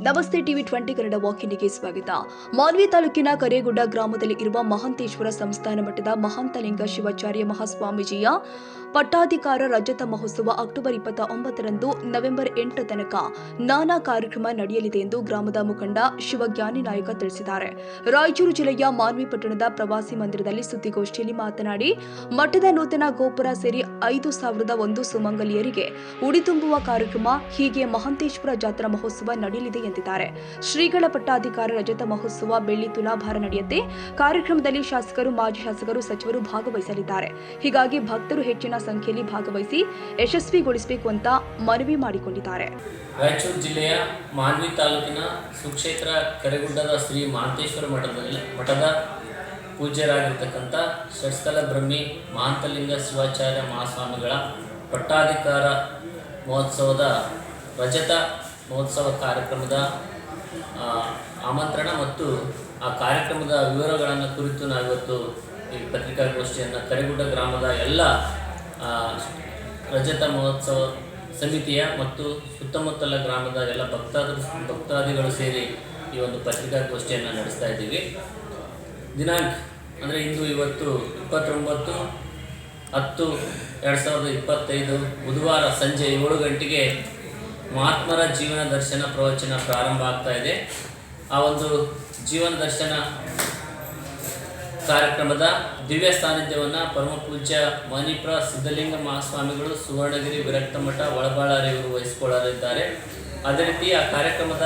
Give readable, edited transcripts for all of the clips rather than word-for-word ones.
ನಮಸ್ತೆ ಟಿವಿ 20 ಕನ್ನಡ ವಾಹಿನಿಗೆ ಸ್ವಾಗತ. ಮಾನ್ವಿ ತಾಲೂಕಿನ ಕರೇಗುಡ್ಡ ಗ್ರಾಮದಲ್ಲಿ ಇರುವ ಮಹಾಂತೇಶ್ವರ ಸಂಸ್ಥಾನ ಮಠದ ಮಹಾಂತಲಿಂಗ ಶಿವಾಚಾರ್ಯ ಮಹಾಸ್ವಾಮೀಜಿಯ ಪಟ್ಟಾಧಿಕಾರ ರಜತ ಮಹೋತ್ಸವ ಅಕ್ಟೋಬರ್ 29ರಂದು ನವೆಂಬರ್ 8 ತನಕ ನಾನಾ ಕಾರ್ಯಕ್ರಮ ನಡೆಯಲಿದೆ ಎಂದು ಗ್ರಾಮದ ಮುಖಂಡ ಶಿವಜ್ಞಾನಿ ನಾಯಕ ತಿಳಿಸಿದ್ದಾರೆ. ರಾಯಚೂರು ಜಿಲ್ಲೆಯ ಮಾನ್ವಿ ಪಟ್ಟಣದ ಪ್ರವಾಸಿ ಮಂದಿರದಲ್ಲಿ ಸುದ್ದಿಗೋಷ್ಠಿಯಲ್ಲಿ ಮಾತನಾಡಿ, ಮಠದ ನೂತನ ಗೋಪುರ ಸೇರಿ 5,001 ಸುಮಂಗಲಿಯರಿಗೆ ಉಡಿ ತುಂಬುವ ಕಾರ್ಯಕ್ರಮ, ಹೀಗೆ ಮಹಾಂತೇಶ್ವರ ಜಾತ್ರಾ ಮಹೋತ್ಸವ ನಡೆಯಲಿದೆ ಎಂದಿದ್ದಾರೆ. ಶ್ರೀಗಳ ಪಟ್ಟಾಧಿಕಾರ ರಜತ ಮಹೋತ್ಸವ ಬೆಳ್ಳಿ ತುಲಾಭಾರ ನಡೆಯುತ್ತೆ. ಕಾರ್ಯಕ್ರಮದಲ್ಲಿ ಶಾಸಕರು, ಮಾಜಿ ಶಾಸಕರು, ಸಚಿವರು ಭಾಗವಹಿಸಲಿದ್ದಾರೆ. ಹೀಗಾಗಿ ಭಕ್ತರು ಹೆಚ್ಚಿನ ಸಂಖ್ಯೆಯಲ್ಲಿ ಭಾಗವಹಿಸಿ ಯಶಸ್ವಿಗೊಳಿಸಬೇಕು ಅಂತ ಮನವಿ ಮಾಡಿಕೊಂಡಿದ್ದಾರೆ. ರಾಯಚೂರು ಜಿಲ್ಲೆಯ ಮಾನ್ವಿ ತಾಲೂಕಿನ ಸುಕ್ಷೇತ್ರ ಕರೇಗುಡ್ಡದ ಶ್ರೀ ಮಹಾಂತೇಶ್ವರ ಮಠದ ಪೂಜ್ಯರಾಗಿರ್ತಕ್ಕಂಥ ಷಟ್ಸ್ಥಲ ಬ್ರಹ್ಮಿ ಮಹಾಂತಲಿಂಗ ಶಿವಾಚಾರ್ಯ ಮಹಾಸ್ವಾಮಿಗಳ ಪಟ್ಟಾಧಿಕಾರ ಮಹೋತ್ಸವದ ರಜತ ಮಹೋತ್ಸವ ಕಾರ್ಯಕ್ರಮದ ಆಮಂತ್ರಣ ಮತ್ತು ಆ ಕಾರ್ಯಕ್ರಮದ ವಿವರಗಳನ್ನು ಕುರಿತು ನಾವಿವತ್ತು ಈ ಪತ್ರಿಕಾಗೋಷ್ಠಿಯನ್ನು ಕರೇಗುಡ್ಡ ಗ್ರಾಮದ ಎಲ್ಲ ರಜತ ಮಹೋತ್ಸವ ಸಮಿತಿಯ ಮತ್ತು ಸುತ್ತಮುತ್ತಲ ಗ್ರಾಮದ ಎಲ್ಲ ಭಕ್ತಾದಿಗಳು ಸೇರಿ ಈ ಒಂದು ಪತ್ರಿಕಾಗೋಷ್ಠಿಯನ್ನು ನಡೆಸ್ತಾ ಇದ್ದೀವಿ. ದಿನಾಂಕ ಅಂದರೆ ಇವತ್ತು 29/10/2025 ಬುಧವಾರ ಸಂಜೆ 7 ಗಂಟೆಗೆ ಮಹಾತ್ಮರ ಜೀವನ ದರ್ಶನ ಪ್ರವಚನ ಪ್ರಾರಂಭ ಆಗ್ತಾ ಇದೆ. ಆ ಒಂದು ಜೀವನ ದರ್ಶನ ಕಾರ್ಯಕ್ರಮದ ದಿವ್ಯ ಸಾನ್ನಿಧ್ಯವನ್ನು ಪರಮ ಪೂಜ್ಯ ಮಣಿಪ್ರ ಸಿದ್ಧಲಿಂಗ ಮಹಾಸ್ವಾಮಿಗಳು, ಸುವರ್ಣಗಿರಿ ವಿರಕ್ತ ಮಠ, ಒಳಬಳ್ಳಾರಿ ಇವರು ವಹಿಸಿಕೊಳ್ಳಲಿದ್ದಾರೆ. ಅದೇ ರೀತಿ ಆ ಕಾರ್ಯಕ್ರಮದ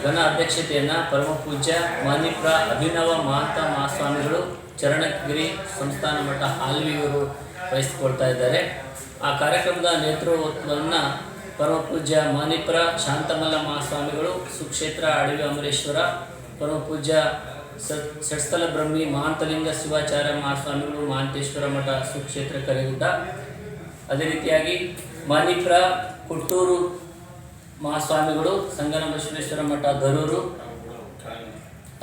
ಘನ ಅಧ್ಯಕ್ಷತೆಯನ್ನು ಪರಮ ಪೂಜ್ಯ ಮಣಿಪ್ರ ಅಭಿನವ ಮಹಾಂತ ಮಹಾಸ್ವಾಮಿಗಳು, ಚರಣಗಿರಿ ಸಂಸ್ಥಾನ ಮಠ, ಹಾಲ್ವಿ ಇವರು ವಹಿಸಿಕೊಳ್ತಾ ಇದ್ದಾರೆ. ಆ ಕಾರ್ಯಕ್ರಮದ ನೇತೃತ್ವವನ್ನು ಪರಮ ಪೂಜ್ಯ ಮಣಿಪ್ರ ಶಾಂತಮಲ್ಲ ಮಹಾಸ್ವಾಮಿಗಳು, ಸುಕ್ಷೇತ್ರ ಅಡವಿ ಅಮರೇಶ್ವರ, ಪರಮ ಪೂಜ್ಯ ಷಟ್ಸ್ಥಲ ಬ್ರಹ್ಮಿ ಮಹಾಂತಲಿಂಗ ಶಿವಾಚಾರ್ಯ ಮಹಾಸ್ವಾಮಿಗಳು, ಮಹಾಂತೇಶ್ವರ ಮಠ, ಸುಕ್ಷೇತ್ರ ಕರೇಗುಡ್ಡ. ಅದೇ ರೀತಿಯಾಗಿ ಮಣಿಪ್ರ ಕೊಟ್ಟೂರು ಮಹಾಸ್ವಾಮಿಗಳು, ಸಂಗನ ಬಸವೇಶ್ವರ ಮಠ, ದರೂರು.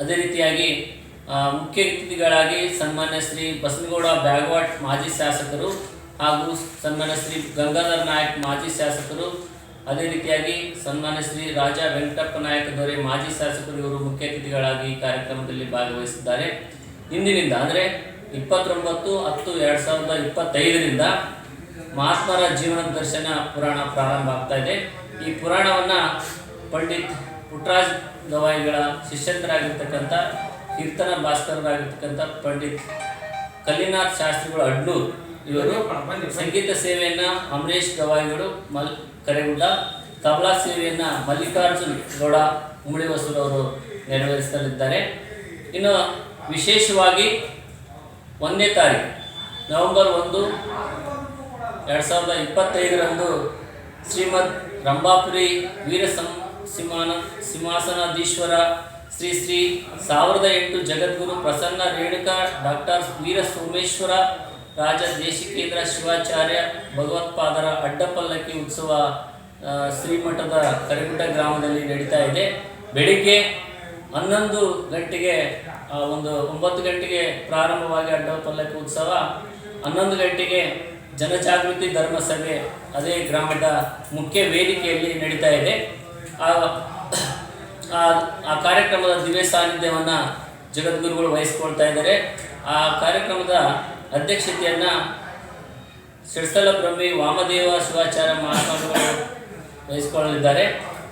ಅದೇ ರೀತಿಯಾಗಿ ಮುಖ್ಯ ಅತಿಥಿಗಳಾಗಿ ಸನ್ಮಾನ್ಯ ಶ್ರೀ ಬಸನಗೌಡ ಬ್ಯಾಗವಾಟ್ ಮಾಜಿ ಶಾಸಕರು ಹಾಗೂ ಸನ್ಮಾನ್ಯ ಶ್ರೀ ಗಂಗಾಧರ ನಾಯಕ್ ಮಾಜಿ ಶಾಸಕರು, ಅದೇ ರೀತಿಯಾಗಿ ಸನ್ಮಾನ್ಯ ಶ್ರೀ ರಾಜ ವೆಂಕಟಪ್ಪ ನಾಯಕ ದೊರೆ ಮಾಜಿ ಶಾಸಕರು ಇವರು ಮುಖ್ಯ ಅತಿಥಿಗಳಾಗಿ ಕಾರ್ಯಕ್ರಮದಲ್ಲಿ ಭಾಗವಹಿಸಿದ್ದಾರೆ. ಇಂದಿನಿಂದ ಅಂದರೆ 29/10/2025ರಿಂದ ಮಹಾತ್ಮರ ಜೀವನ ದರ್ಶನ ಪುರಾಣ ಪ್ರಾರಂಭ ಆಗ್ತಾ ಇದೆ. ಈ ಪುರಾಣವನ್ನು ಪಂಡಿತ್ ಪುಟ್ಟರಾಜ್ ಗವಾಯಿಗಳ ಶಿಷ್ಯಂತರಾಗಿರ್ತಕ್ಕಂಥ ಕೀರ್ತನ ಭಾಸ್ಕರರಾಗಿರ್ತಕ್ಕಂಥ ಪಂಡಿತ್ ಕಲ್ಲಿನಾಥ್ ಶಾಸ್ತ್ರಿಗಳು ಅಡ್ನೂರು ಇವರು ಸಂಗೀತ ಸೇವೆಯನ್ನು ಅಮರೇಶ್ ಗವಾಯಿಗಳು ಕರೇಗುಡ್ಡ, ತಬಲಾ ಸೇವೆಯನ್ನು ಮಲ್ಲಿಕಾರ್ಜುನ್ ಗೌಡ ಉಮಳಿ ಹೊಸೂರವರು ನೆರವೇರಿಸಲಿದ್ದಾರೆ. ಇನ್ನು ವಿಶೇಷವಾಗಿ 1ನೇ ತಾರೀಕು ನವೆಂಬರ್ 1, 2025ರಂದು ಶ್ರೀಮದ್ ರಂಭಾಪುರಿ ವೀರ ಸಿಂಹಾಸನಾಧೀಶ್ವರ ಶ್ರೀ 1008 ಜಗದ್ಗುರು ಪ್ರಸನ್ನ ರೇಣುಕಾ ಡಾಕ್ಟರ್ ವೀರ ಸೋಮೇಶ್ವರ ರಾಜ ದೇಶಿಕೇಂದ್ರ ಶಿವಾಚಾರ್ಯ ಭಗವತ್ಪಾದರ ಅಡ್ಡಪಲ್ಲಕ್ಕಿ ಉತ್ಸವ ಶ್ರೀಮಠದ ಕರೇಗುಡ್ಡ ಗ್ರಾಮದಲ್ಲಿ ನಡೀತಾ ಇದೆ. ಬೆಳಿಗ್ಗೆ 11 ಗಂಟೆಗೆ 9 ಗಂಟೆಗೆ ಪ್ರಾರಂಭವಾಗಿ ಅಡ್ಡಪಲ್ಲಕ್ಕಿ ಉತ್ಸವ, 11 ಗಂಟೆಗೆ ಜನಜಾಗೃತಿ ಧರ್ಮಸಭೆ ಅದೇ ಗ್ರಾಮದ ಮುಖ್ಯ ವೇದಿಕೆಯಲ್ಲಿ ನಡೀತಾ ಇದೆ. ಆ ಕಾರ್ಯಕ್ರಮದ ದಿವ್ಯ ಸಾನ್ನಿಧ್ಯವನ್ನು ಜಗದ್ಗುರುಗಳು ವಹಿಸಿಕೊಳ್ತಾ ಇದ್ದಾರೆ. ಆ ಕಾರ್ಯಕ್ರಮದ ಅಧ್ಯಕ್ಷತೆಯನ್ನು ಷಟ್ಸ್ಥಲ ಬ್ರಹ್ಮಿ ವಾಮದೇವ ಶಿವಾಚಾರ್ಯ ಮಹಾಸ್ವಾಮಿಗಳು ವಹಿಸಿಕೊಳ್ಳಲಿದ್ದಾರೆ.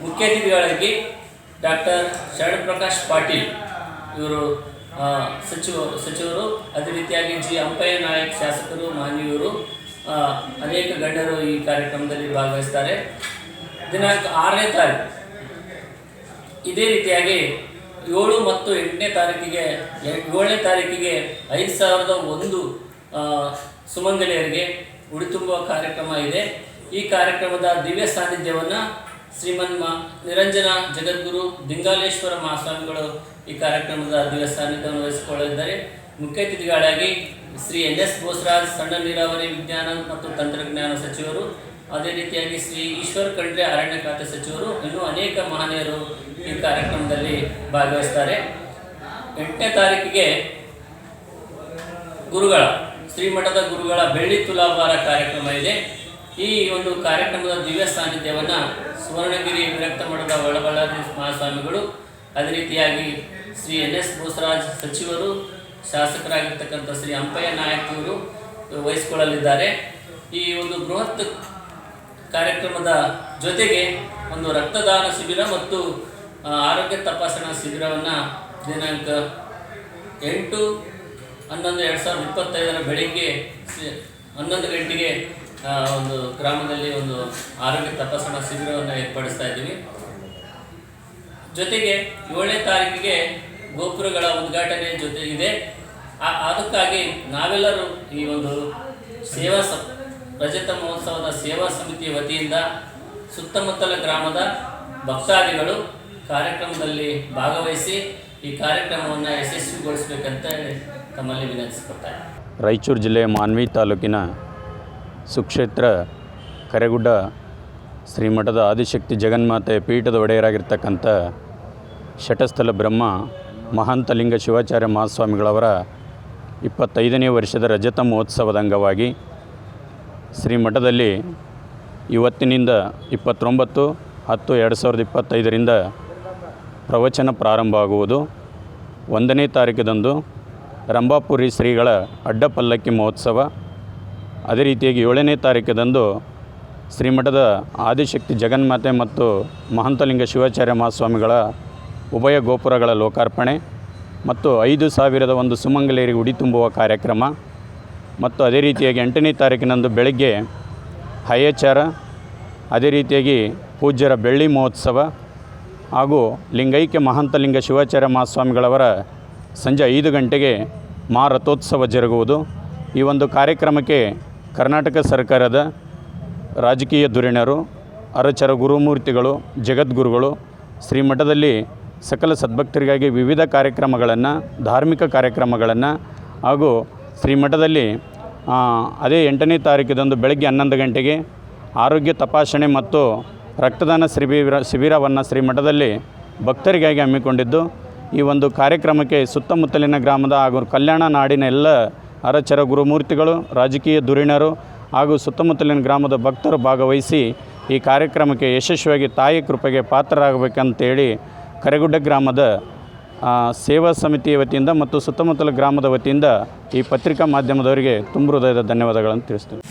ಮುಖ್ಯ ಅತಿಥಿಗಳಾಗಿ ಡಾಕ್ಟರ್ ಶರಣಪ್ರಕಾಶ್ ಪಾಟೀಲ್ ಇವರು ಸಚಿವರು, ಅದೇ ರೀತಿಯಾಗಿ ಜಿ ಅಂಪಯ್ಯ ನಾಯಕ್ ಶಾಸಕರು, ಮಾನ್ಯವರು, ಅನೇಕ ಗಣ್ಯರು ಈ ಕಾರ್ಯಕ್ರಮದಲ್ಲಿ ಭಾಗವಹಿಸ್ತಾರೆ. ದಿನಾಂಕ 6ನೇ ತಾರೀಕು ಇದೇ ರೀತಿಯಾಗಿ 7 ಮತ್ತು 8ನೇ ತಾರೀಕಿಗೆ 7ನೇ ತಾರೀಕಿಗೆ 5,001 ಸುಮಂಗಲಿಯರಿಗೆ ಉಡಿ ತುಂಬುವ ಕಾರ್ಯಕ್ರಮ ಇದೆ. ಈ ಕಾರ್ಯಕ್ರಮದ ದಿವ್ಯ ಸಾನ್ನಿಧ್ಯವನ್ನು ನಿರಂಜನ ಜಗದ್ಗುರು ದಿಂಗಾಲೇಶ್ವರ ಮಹಾಸ್ವಾಮಿಗಳು ಈ ಕಾರ್ಯಕ್ರಮದ ದಿವ್ಯ ಸಾನ್ನಿಧ್ಯವನ್ನು ವಹಿಸಿಕೊಳ್ಳಲಿದ್ದಾರೆ. ಮುಖ್ಯ ಅತಿಥಿಗಳಾಗಿ ಶ್ರೀ NS ಬೋಸರಾಜ್ ಸಣ್ಣ ನೀರಾವರಿ ವಿಜ್ಞಾನ ಮತ್ತು ತಂತ್ರಜ್ಞಾನ ಸಚಿವರು, ಅದೇ ರೀತಿಯಾಗಿ ಶ್ರೀ ಈಶ್ವರ್ ಖಂಡ್ರೆ ಅರಣ್ಯ ಖಾತೆ ಸಚಿವರು, ಇನ್ನೂ ಅನೇಕ ಮಹನೀಯರು ಈ ಕಾರ್ಯಕ್ರಮದಲ್ಲಿ ಭಾಗವಹಿಸ್ತಾರೆ. 8ನೇ ತಾರೀಕಿಗೆ ಶ್ರೀಮಠದ ಗುರುಗಳ ಬೆಳ್ಳಿ ತುಲಾಭಾರ ಕಾರ್ಯಕ್ರಮ ಇದೆ. ಈ ಒಂದು ಕಾರ್ಯಕ್ರಮದ ದಿವ್ಯ ಸಾನ್ನಿಧ್ಯವನ್ನು ಸುವರ್ಣಗಿರಿ ವಿರಕ್ತ ಮಠದ ಒಳಬಳ್ಳಾರಿ ಮಹಾಸ್ವಾಮಿಗಳು, ಅದೇ ರೀತಿಯಾಗಿ ಶ್ರೀ NS ಬೋಸರಾಜ್ ಸಚಿವರು, ಶಾಸಕರಾಗಿರ್ತಕ್ಕಂಥ ಶ್ರೀ ಅಂಪಯ್ಯ ನಾಯಕ್ ಇವರು ವಹಿಸಿಕೊಳ್ಳಲಿದ್ದಾರೆ. ಈ ಒಂದು ಬೃಹತ್ ಕಾರ್ಯಕ್ರಮದ ಜೊತೆಗೆ ಒಂದು ರಕ್ತದಾನ ಶಿಬಿರ ಮತ್ತು ಆರೋಗ್ಯ ತಪಾಸಣಾ ಶಿಬಿರವನ್ನು ದಿನಾಂಕ 8/11/2025 ಬೆಳಿಗ್ಗೆ 11 ಗಂಟೆಗೆ ಒಂದು ಗ್ರಾಮದಲ್ಲಿ ಒಂದು ಆರೋಗ್ಯ ತಪಾಸಣಾ ಶಿಬಿರವನ್ನು ಏರ್ಪಡಿಸ್ತಾ ಇದ್ದೀವಿ. ಜೊತೆಗೆ 7ನೇ ತಾರೀಕಿಗೆ ಗೋಪುರಗಳ ಉದ್ಘಾಟನೆ ಜೊತೆ ಇದೆ. ಅದಕ್ಕಾಗಿ ನಾವೆಲ್ಲರೂ ಈ ಒಂದು ರಜತ ಮಹೋತ್ಸವದ ಸೇವಾ ಸಮಿತಿ ವತಿಯಿಂದ ಸುತ್ತಮುತ್ತಲ ಗ್ರಾಮದ ಭಕ್ತಾದಿಗಳು ಕಾರ್ಯಕ್ರಮದಲ್ಲಿ ಭಾಗವಹಿಸಿ ಈ ಕಾರ್ಯಕ್ರಮವನ್ನು ಯಶಸ್ವಿಗೊಳಿಸಬೇಕಂತ ತಮ್ಮಲ್ಲಿ ವಿನಂತಿಸಿಕೊಳ್ತಾರೆ. ರಾಯಚೂರು ಜಿಲ್ಲೆಯ ಮಾನ್ವಿ ತಾಲೂಕಿನ ಸುಕ್ಷೇತ್ರ ಕರೆಗುಡ್ಡ ಶ್ರೀಮಠದ ಆದಿಶಕ್ತಿ ಜಗನ್ಮಾತೆ ಪೀಠದ ಒಡೆಯರಾಗಿರ್ತಕ್ಕಂಥ ಶಟಸ್ಥಲ ಬ್ರಹ್ಮ ಮಹಾಂತಲಿಂಗ ಶಿವಾಚಾರ್ಯ ಮಹಾಸ್ವಾಮಿಗಳವರ 25ನೇ ವರ್ಷದ ರಜತ ಮಹೋತ್ಸವದ ಅಂಗವಾಗಿ ಶ್ರೀಮಠದಲ್ಲಿ ಇವತ್ತಿನಿಂದ 29/10/2025 ಪ್ರವಚನ ಪ್ರಾರಂಭ ಆಗುವುದು. 1ನೇ ತಾರೀಕದಂದು ರಂಭಾಪುರಿ ಶ್ರೀಗಳ ಅಡ್ಡಪಲ್ಲಕ್ಕಿ ಮಹೋತ್ಸವ, ಅದೇ ರೀತಿಯಾಗಿ 7ನೇ ತಾರೀಕದಂದು ಶ್ರೀಮಠದ ಆದಿಶಕ್ತಿ ಜಗನ್ಮಾತೆ ಮತ್ತು ಮಹಾಂತಲಿಂಗ ಶಿವಾಚಾರ್ಯ ಮಹಾಸ್ವಾಮಿಗಳ ಉಭಯ ಗೋಪುರಗಳ ಲೋಕಾರ್ಪಣೆ ಮತ್ತು 5,001 ಸುಮಂಗಲೆಯರಿಗೆ ಉಡಿ ತುಂಬುವ ಕಾರ್ಯಕ್ರಮ ಮತ್ತು ಅದೇ ರೀತಿಯಾಗಿ 8ನೇ ತಾರೀಕಿನಂದು ಬೆಳಗ್ಗೆ ಹಯ್ಯಾಚಾರ, ಅದೇ ರೀತಿಯಾಗಿ ಪೂಜ್ಯರ ಬೆಳ್ಳಿ ಮಹೋತ್ಸವ ಹಾಗೂ ಲಿಂಗೈಕ್ಯ ಮಹಾಂತಲಿಂಗ ಶಿವಾಚಾರ್ಯ ಮಹಾಸ್ವಾಮಿಗಳವರ ಸಂಜೆ 5 ಗಂಟೆಗೆ ಮಹಾರಥೋತ್ಸವ ಜರುಗುವುದು. ಈ ಒಂದು ಕಾರ್ಯಕ್ರಮಕ್ಕೆ ಕರ್ನಾಟಕ ಸರ್ಕಾರದ ರಾಜಕೀಯ ಧುರೀಣರು, ಅರಚರ ಗುರುಮೂರ್ತಿಗಳು, ಜಗದ್ಗುರುಗಳು ಶ್ರೀಮಠದಲ್ಲಿ ಸಕಲ ಸದ್ಭಕ್ತರಿಗಾಗಿ ವಿವಿಧ ಕಾರ್ಯಕ್ರಮಗಳನ್ನು, ಧಾರ್ಮಿಕ ಕಾರ್ಯಕ್ರಮಗಳನ್ನು ಹಾಗೂ ಶ್ರೀಮಠದಲ್ಲಿ ಅದೇ 8ನೇ ತಾರೀಕದಂದು ಬೆಳಗ್ಗೆ 11 ಗಂಟೆಗೆ ಆರೋಗ್ಯ ತಪಾಸಣೆ ಮತ್ತು ರಕ್ತದಾನ ಶಿಬಿರವನ್ನು ಶ್ರೀಮಠದಲ್ಲಿ ಭಕ್ತರಿಗಾಗಿ ಹಮ್ಮಿಕೊಂಡಿದ್ದು, ಈ ಒಂದು ಕಾರ್ಯಕ್ರಮಕ್ಕೆ ಸುತ್ತಮುತ್ತಲಿನ ಗ್ರಾಮದ ಹಾಗೂ ಕಲ್ಯಾಣ ನಾಡಿನ ಎಲ್ಲ ಅರಚರ ಗುರುಮೂರ್ತಿಗಳು, ರಾಜಕೀಯ ಧುರೀಣರು ಹಾಗೂ ಸುತ್ತಮುತ್ತಲಿನ ಗ್ರಾಮದ ಭಕ್ತರು ಭಾಗವಹಿಸಿ ಈ ಕಾರ್ಯಕ್ರಮಕ್ಕೆ ಯಶಸ್ವಿಯಾಗಿ ತಾಯಿ ಕೃಪೆಗೆ ಪಾತ್ರರಾಗಬೇಕಂತೇಳಿ ಕರೆಗುಡ್ಡ ಗ್ರಾಮದ ಸೇವಾ ಸಮಿತಿಯ ವತಿಯಿಂದ ಮತ್ತು ಸುತ್ತಮುತ್ತಲ ಗ್ರಾಮದ ವತಿಯಿಂದ ಈ ಪತ್ರಿಕಾ ಮಾಧ್ಯಮದವರಿಗೆ ತುಂಬ ಹೃದಯದ ಧನ್ಯವಾದಗಳನ್ನು ತಿಳಿಸ್ತೀನಿ.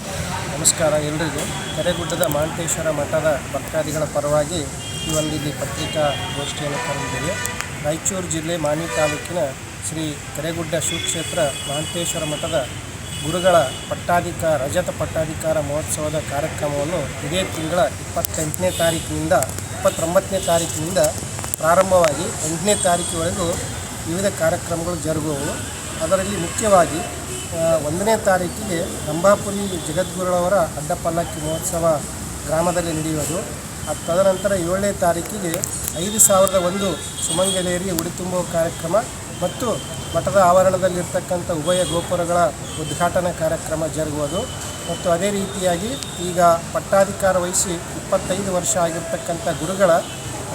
ನಮಸ್ಕಾರ ಎಲ್ಲರಿಗೂ. ಕರೆಗುಡ್ಡದ ಮಹಾಂತೇಶ್ವರ ಮಠದ ಭಕ್ತಾದಿಗಳ ಪರವಾಗಿ ಈ ಒಂದು ಇಲ್ಲಿ ಪತ್ರಿಕಾ ಗೋಷ್ಠಿಯನ್ನು ಕರೆದಿದ್ದೇವೆ. ರಾಯಚೂರು ಜಿಲ್ಲೆ ಮಾನ್ವಿ ತಾಲೂಕಿನ ಶ್ರೀ ಕರೆಗುಡ್ಡ ಶಿವಕ್ಷೇತ್ರ ಮಹಾಂತೇಶ್ವರ ಮಠದ ಗುರುಗಳ ರಜತ ಪಟ್ಟಾಧಿಕಾರ ಮಹೋತ್ಸವದ ಕಾರ್ಯಕ್ರಮವನ್ನು ಇದೇ ತಿಂಗಳ 28ನೇ ತಾರೀಕಿನಿಂದ 29ನೇ ತಾರೀಕಿನಿಂದ ಪ್ರಾರಂಭವಾಗಿ 8ನೇ ತಾರೀಕಿನವರೆಗೂ ವಿವಿಧ ಕಾರ್ಯಕ್ರಮಗಳು ಜರುಗುವವು. ಅದರಲ್ಲಿ ಮುಖ್ಯವಾಗಿ 1ನೇ ತಾರೀಕಿಗೆ ರಂಭಾಪುರಿ ಜಗದ್ಗುರುಗಳವರ ಅಡ್ಡಪಲ್ಲಕ್ಕಿ ಮಹೋತ್ಸವ ಗ್ರಾಮದಲ್ಲಿ ನಡೆಯುವುದು. ತದನಂತರ 7ನೇ ತಾರೀಕಿಗೆ 5,001 ಸುಮಂಗಲೆಯರಿಗೆ ಉಡಿ ತುಂಬುವ ಕಾರ್ಯಕ್ರಮ ಮತ್ತು ಮಠದ ಆವರಣದಲ್ಲಿರ್ತಕ್ಕಂಥ ಉಭಯ ಗೋಪುರಗಳ ಉದ್ಘಾಟನಾ ಕಾರ್ಯಕ್ರಮ ಜರುಗುವುದು. ಮತ್ತು ಅದೇ ರೀತಿಯಾಗಿ ಈಗ ಪಟ್ಟಾಧಿಕಾರ ವಹಿಸಿ 25 ವರ್ಷ ಆಗಿರ್ತಕ್ಕಂಥ ಗುರುಗಳ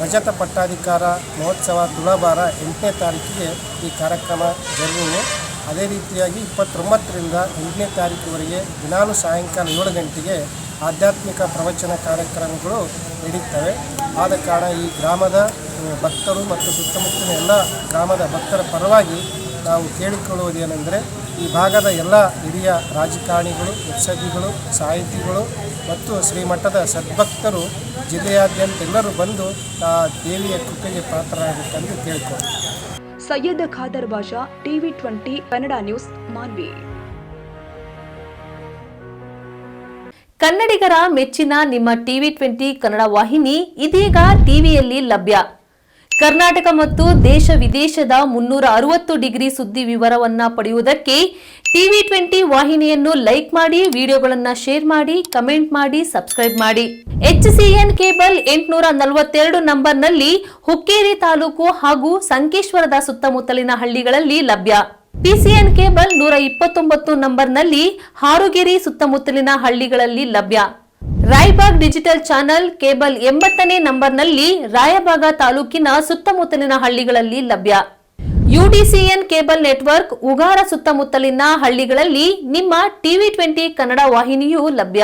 ರಜತ ಪಟ್ಟಾಧಿಕಾರ ಮಹೋತ್ಸವ ತುಳಾಭಾರ 8ನೇ ತಾರೀಕಿಗೆ ಈ ಕಾರ್ಯಕ್ರಮ ಜರುಗುವುದು. ಅದೇ ರೀತಿಯಾಗಿ 29ರಿಂದ 8ನೇ ತಾರೀಕಿವರೆಗೆ ದಿನಾಲು ಸಾಯಂಕಾಲ 7 ಗಂಟೆಗೆ ಆಧ್ಯಾತ್ಮಿಕ ಪ್ರವಚನ ಕಾರ್ಯಕ್ರಮಗಳು ನಡೆಯುತ್ತವೆ. ಆದ ಕಾರಣ ಈ ಗ್ರಾಮದ ಭಕ್ತರು ಮತ್ತು ಸುತ್ತಮುತ್ತಲಿನ ಎಲ್ಲ ಗ್ರಾಮದ ಭಕ್ತರ ಪರವಾಗಿ ನಾವು ಕೇಳಿಕೊಳ್ಳುವುದೇನೆಂದರೆ, ಈ ಭಾಗದ ಎಲ್ಲ ಹಿರಿಯ ರಾಜಕಾರಣಿಗಳು, ಮುತ್ಸದ್ದಿಗಳು, ಸಾಹಿತಿಗಳು ಮತ್ತು ಶ್ರೀಮಠದ ಸದ್ಭಕ್ತರು ಜಿಲ್ಲೆಯಾದ್ಯಂತ ಎಲ್ಲರೂ ಬಂದು ಆ ದೇವಿಯ ಕೃಪೆಗೆ ಪಾತ್ರರಾಗಬೇಕೆಂದು ಕೇಳಿಕೊಳ್ಳಿ. Syed Khader Basha, TV20 Kannada news, Manvi. ಕನ್ನಡಿಗರ ಮೆಚ್ಚಿನ ನಿಮ್ಮ TV20 ಕನ್ನಡ ವಾಹಿನಿ ಇದೀಗ ಟಿವಿಯಲ್ಲಿ ಲಭ್ಯ. ಕರ್ನಾಟಕ ಮತ್ತು ದೇಶ ವಿದೇಶದ 360 ಡಿಗ್ರಿ ಸುದ್ದಿ ವಿವರವನ್ನ ಪಡೆಯುವುದಕ್ಕೆ TV20 ವಾಹಿನಿಯನ್ನು ಲೈಕ್ ಮಾಡಿ, ವಿಡಿಯೋಗಳನ್ನು ಶೇರ್ ಮಾಡಿ, ಕಮೆಂಟ್ ಮಾಡಿ, ಸಬ್ಸ್ಕ್ರೈಬ್ ಮಾಡಿ. HCN ಕೇಬಲ್ 842 ನಂಬರ್ನಲ್ಲಿ ಹುಕ್ಕೇರಿ ತಾಲೂಕು ಹಾಗೂ ಸಂಕೇಶ್ವರದ ಸುತ್ತಮುತ್ತಲಿನ ಹಳ್ಳಿಗಳಲ್ಲಿ ಲಭ್ಯ. PCN ಕೇಬಲ್ 129 ನಂಬರ್ನಲ್ಲಿ ಹಾರುಗೆರೆ ಸುತ್ತಮುತ್ತಲಿನ ಹಳ್ಳಿಗಳಲ್ಲಿ ಲಭ್ಯ. ರಾಯಬಾಗ್ ಡಿಜಿಟಲ್ ಚಾನೆಲ್ ಕೇಬಲ್ 80ನೇ ನಂಬರ್ನಲ್ಲಿ ರಾಯಬಾಗ ತಾಲೂಕಿನ ಸುತ್ತಮುತ್ತಲಿನ ಹಳ್ಳಿಗಳಲ್ಲಿ ಲಭ್ಯ. UDCN ಕೇಬಲ್ ನೆಟ್ವರ್ಕ್ ಉಗಾರ ಸುತ್ತಮುತ್ತಲಿನ ಹಳ್ಳಿಗಳಲ್ಲಿ ನಿಮ್ಮ TV20 ಕನ್ನಡ ವಾಹಿನಿಯೂ ಲಭ್ಯ.